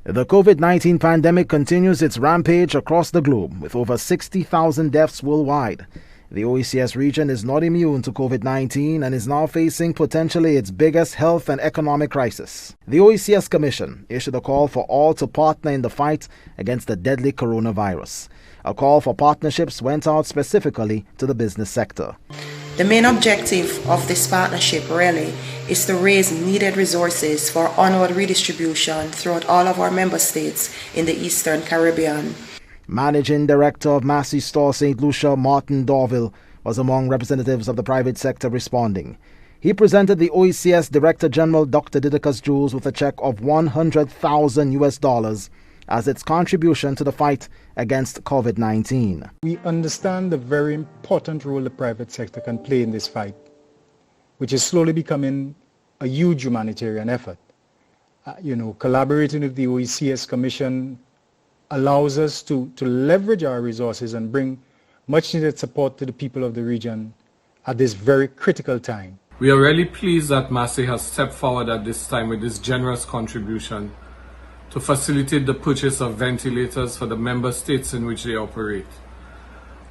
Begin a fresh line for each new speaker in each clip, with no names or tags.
The COVID-19 pandemic continues its rampage across the globe, with over 60,000 deaths worldwide. The OECS region is not immune to COVID-19 and is now facing potentially its biggest health and economic crisis. The OECS Commission issued a call for all to partner in the fight against the deadly coronavirus. A call for partnerships went out specifically to the business sector.
The main objective of this partnership really is to raise needed resources for onward redistribution throughout all of our member states in the Eastern Caribbean. Managing Director of Massy Store St. Lucia, Martin Dorville, was among representatives of the private sector responding. He presented the OECS Director General Dr. Didacus Jules with a check of $100,000 as its contribution to the fight against COVID-19.
We understand the very important role the private sector can play in this fight, which is slowly becoming a huge humanitarian effort. Collaborating with the OECS Commission allows us to leverage our resources and bring much needed support to the people of the region at this very critical time.
We are really pleased that Massy has stepped forward at this time with this generous contribution to facilitate the purchase of ventilators for the member states in which they operate.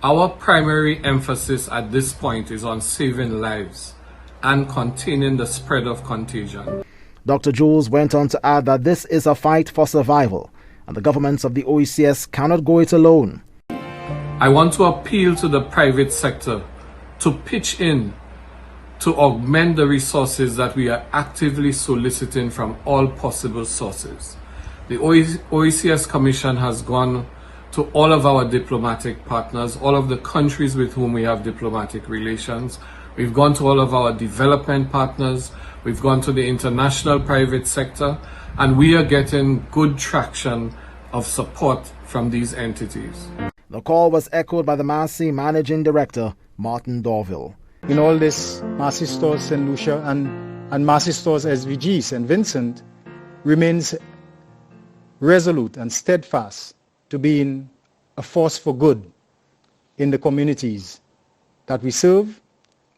Our primary emphasis at this point is on saving lives and containing the spread of contagion.
Dr. Jules went on to add that this is a fight for survival, and the governments of the OECS cannot go it alone.
I want to appeal to the private sector to pitch in to augment the resources that we are actively soliciting from all possible sources. The OECS Commission has gone to all of our diplomatic partners, all of the countries with whom we have diplomatic relations. We've gone to all of our development partners. We've gone to the international private sector, and we are getting good traction of support from these entities.
The call was echoed by the Massy Managing Director, Martin Dorville.
In all this, Massy Stores St. Lucia and Massy Stores SVG St. Vincent remains resolute and steadfast to being a force for good in the communities that we serve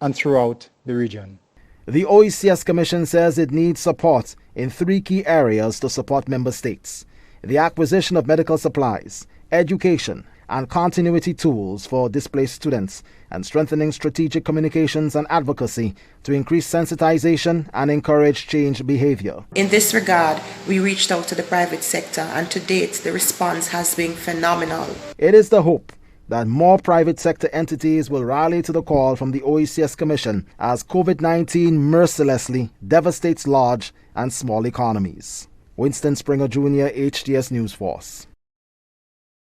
and throughout the region.
The OECS Commission says it needs support in 3 key areas to support member states: the acquisition of medical supplies, education, and continuity tools for displaced students, and strengthening strategic communications and advocacy to increase sensitization and encourage change behavior.
In this regard, we reached out to the private sector, and to date, the response has been phenomenal.
It is the hope that more private sector entities will rally to the call from the OECS Commission as COVID-19 mercilessly devastates large and small economies. Winston Springer Jr., HTS News Force.